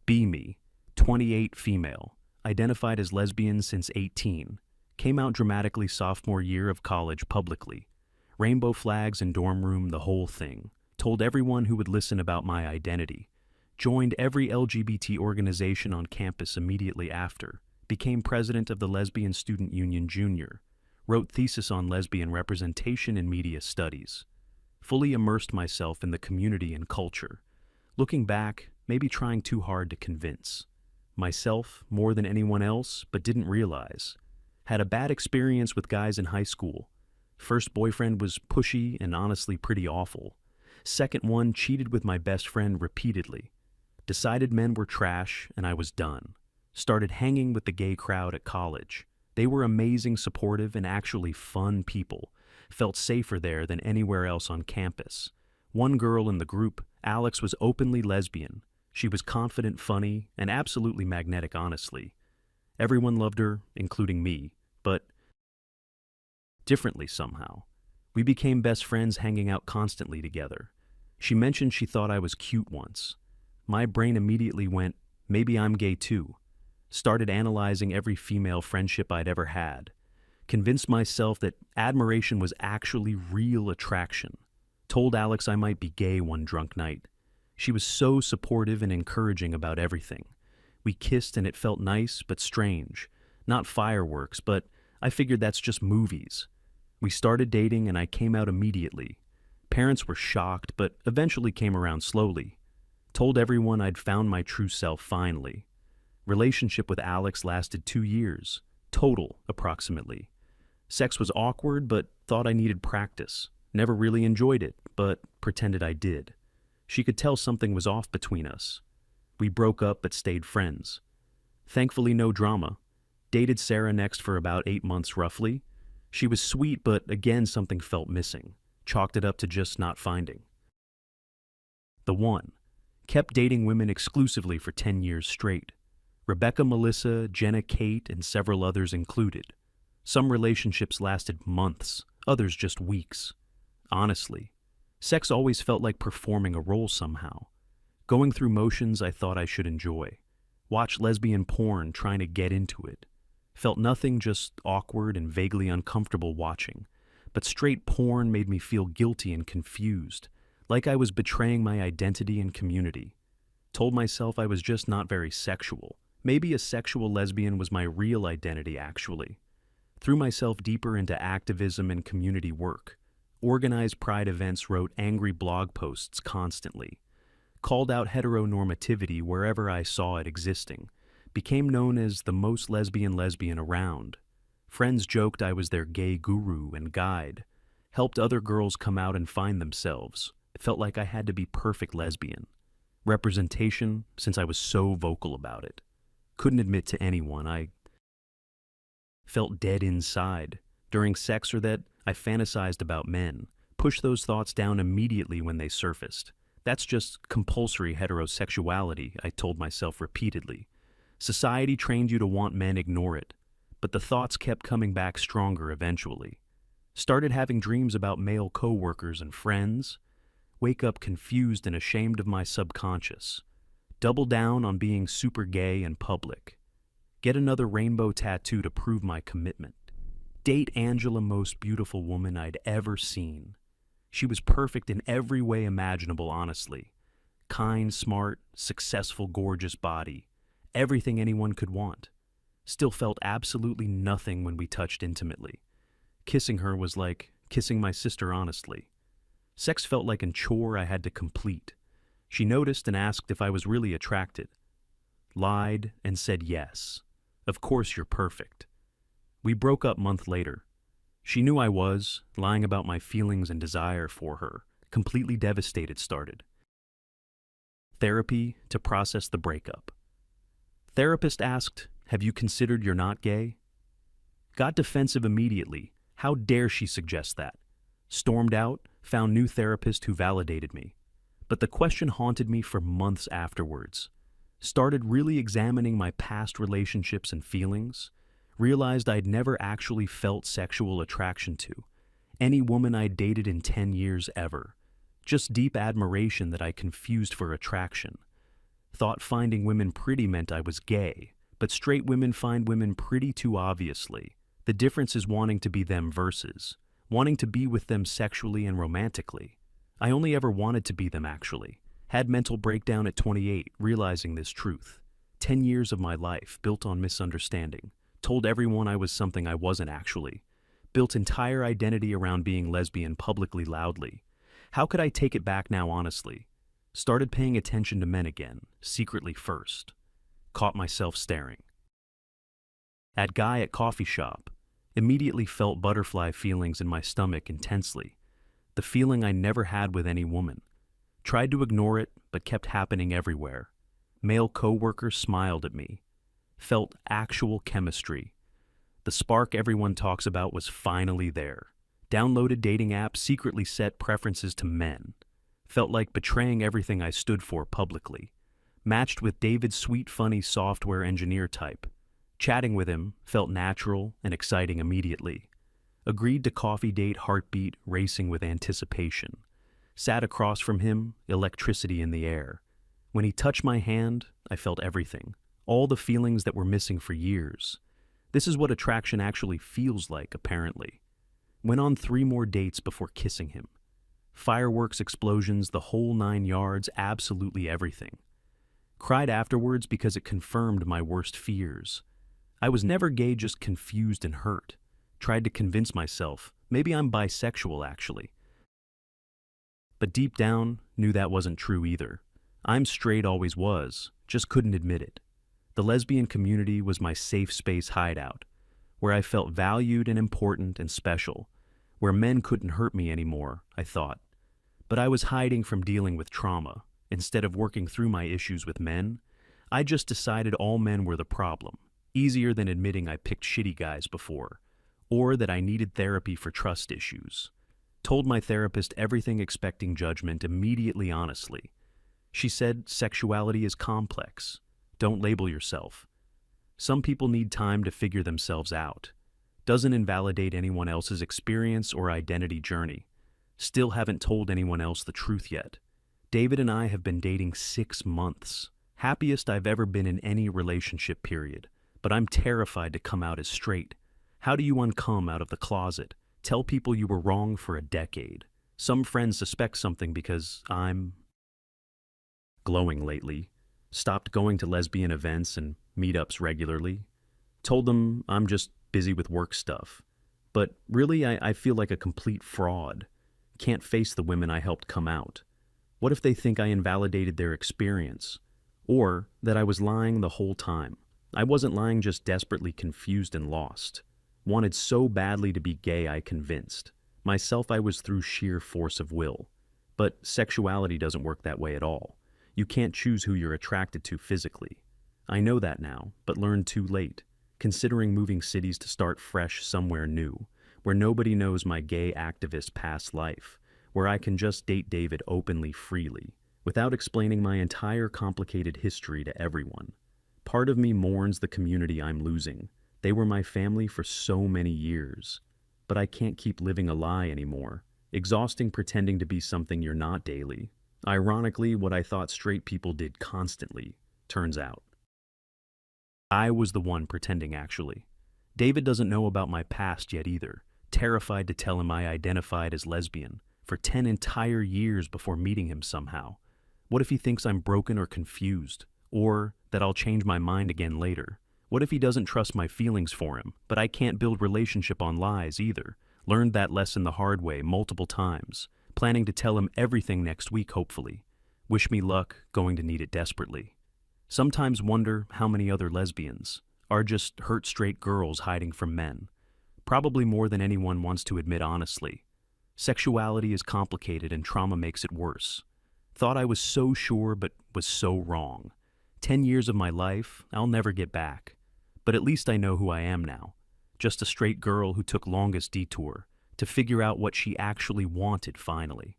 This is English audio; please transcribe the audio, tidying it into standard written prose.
Me, 28, female, identified as lesbian since 18, came out dramatically sophomore year of college publicly. Rainbow flags in dorm room, the whole thing. Told everyone who would listen about my identity. Joined every LGBT organization on campus immediately after. Became president of the Lesbian Student Union Junior. Wrote thesis on lesbian representation in media studies. Fully immersed myself in the community and culture. Looking back, maybe trying too hard to convince. Myself more than anyone else, but didn't realize. Had a bad experience with guys in high school. First boyfriend was pushy and honestly pretty awful. Second one cheated with my best friend repeatedly. Decided men were trash and I was done. Started hanging with the gay crowd at college. They were amazing, supportive, and actually fun people. Felt safer there than anywhere else on campus. One girl in the group, Alex, was openly lesbian. She was confident, funny, and absolutely magnetic, honestly. Everyone loved her, including me, but differently somehow. We became best friends, hanging out constantly together. She mentioned she thought I was cute once. My brain immediately went, maybe I'm gay too. Started analyzing every female friendship I'd ever had. Convinced myself that admiration was actually real attraction. Told Alex I might be gay one drunk night. She was so supportive and encouraging about everything. We kissed and it felt nice but strange. Not fireworks, but I figured that's just movies. We started dating and I came out immediately. Parents were shocked, but eventually came around slowly. Told everyone I'd found my true self finally. Relationship with Alex lasted 2 years. Total, approximately. Sex was awkward, but thought I needed practice. Never really enjoyed it, but pretended I did. She could tell something was off between us. We broke up but stayed friends. Thankfully, no drama. Dated Sarah next for about 8 months roughly. She was sweet, but again something felt missing. Chalked it up to just not finding. The one. Kept dating women exclusively for 10 years straight. Rebecca, Melissa, Jenna, Kate, and several others included. Some relationships lasted months, others just weeks. Honestly, sex always felt like performing a role somehow. Going through motions I thought I should enjoy. Watch lesbian porn trying to get into it. Felt nothing, just awkward and vaguely uncomfortable watching. But straight porn made me feel guilty and confused, like I was betraying my identity and community. Told myself I was just not very sexual. Maybe a sexual lesbian was my real identity, actually. Threw myself deeper into activism and community work. Organized pride events, wrote angry blog posts constantly. Called out heteronormativity wherever I saw it existing. Became known as the most lesbian around. Friends joked I was their gay guru and guide. Helped other girls come out and find themselves. It felt like I had to be perfect lesbian. Representation, since I was so vocal about it. Couldn't admit to anyone I felt dead inside. During sex or that I fantasized about men. Pushed those thoughts down immediately when they surfaced. That's just compulsory heterosexuality, I told myself repeatedly. Society trained you to want men, ignore it. But the thoughts kept coming back stronger eventually. Started having dreams about male co-workers and friends. Wake up confused and ashamed of my subconscious. Double down on being super gay in public. Get another rainbow tattoo to prove my commitment. Date Angela, most beautiful woman I'd ever seen. She was perfect in every way imaginable, honestly. Kind, smart, successful, gorgeous body. Everything anyone could want. Still felt absolutely nothing when we touched intimately. Kissing her was like kissing my sister, honestly. Sex felt like a chore I had to complete. She noticed and asked if I was really attracted. Lied and said yes. Of course you're perfect. We broke up a month later. She knew I was, lying about my feelings and desire for her. Completely devastated started. Therapy to process the breakup. Therapist asked, "Have you considered you're not gay?" Got defensive immediately. How dare she suggest that? Stormed out, found new therapist who validated me. But the question haunted me for months afterwards. Started really examining my past relationships and feelings. Realized I'd never actually felt sexual attraction to any woman I'd dated in 10 years ever. Just deep admiration that I confused for attraction. Thought finding women pretty meant I was gay, but straight women find women pretty too obviously. The difference is wanting to be them versus wanting to be with them sexually and romantically. I only ever wanted to be them actually. Had mental breakdown at 28, realizing this truth. 10 years of my life built on misunderstanding. Told everyone I was something I wasn't actually. Built entire identity around being lesbian publicly loudly. How could I take it back now honestly? Started paying attention to men again, secretly first. Caught myself staring. At guy at coffee shop. Immediately felt butterfly feelings in my stomach intensely. The feeling I never had with any woman. Tried to ignore it, but kept happening everywhere. Male co-worker smiled at me. Felt actual chemistry. The spark everyone talks about was finally there. Downloaded dating apps, secretly set preferences to men. Felt like betraying everything I stood for publicly. Matched with David's sweet, funny software engineer type. Chatting with him felt natural and exciting immediately. Agreed to coffee date, heartbeat racing with anticipation. Sat across from him, electricity in the air. When he touched my hand, I felt everything. All the feelings that were missing for years. This is what attraction actually feels like, apparently. Went on 3 more dates before kissing him. Fireworks, explosions, the whole 9 yards, absolutely everything. Cried afterwards because it confirmed my worst fears. I was never gay, just confused and hurt. Tried to convince myself, maybe I'm bisexual actually. But deep down, knew that wasn't true either. I'm straight, always was, just couldn't admit it. The lesbian community was my safe space hideout, where I felt valued and important and special, where men couldn't hurt me anymore, I thought. But I was hiding from dealing with trauma. Instead of working through my issues with men, I just decided all men were the problem. Easier than admitting I picked shitty guys before, or that I needed therapy for trust issues. Told my therapist everything, expecting judgment immediately, honestly. She said sexuality is complex. Don't label yourself. Some people need time to figure themselves out. Doesn't invalidate anyone else's experience or identity journey. Still haven't told anyone else the truth yet. David and I have been dating 6 months. Happiest I've ever been in any relationship period. But I'm terrified to come out as straight. How do you uncome out of the closet? Tell people you were wrong for a decade. Some friends suspect something because I'm glowing lately. Stopped going to lesbian events and meetups regularly. Told them I'm just busy with work stuff. But really, I feel like a complete fraud. Can't face the women I helped come out. What if they think I invalidated their experience? Or that I was lying the whole time? I wasn't lying, just desperately confused and lost. Wanted so badly to be gay, I convinced myself I was through sheer force of will. But sexuality doesn't work that way at all. You can't choose who you're attracted to physically. I know that now, but learned too late, considering moving cities to start fresh somewhere new, where nobody knows my gay activist past life, where I can just date David openly, freely, without explaining my entire complicated history to everyone. Part of me mourns the community I'm losing. They were my family for so many years. But I can't keep living a lie anymore. Exhausting pretending to be something you're not daily. Ironically, what I thought straight people did constantly, turns out. I was the one pretending actually. David doesn't know about my past yet either. Terrified to tell him I identified as lesbian for 10 entire years before meeting him somehow. What if he thinks I'm broken or confused? Or that I'll change my mind again later? What if he doesn't trust my feelings for him? But I can't build relationship on lies either. Learned that lesson the hard way multiple times. Planning to tell him everything next week, hopefully. Wish me luck, going to need it desperately. Sometimes wonder how many other lesbians are just hurt straight girls hiding from men. Probably more than anyone wants to admit honestly. Sexuality is complicated and trauma makes it worse. Thought I was so sure, but was so wrong. 10 years of my life, I'll never get back. But at least I know who I am now. Just a straight girl who took longest detour to figure out what she actually wanted finally.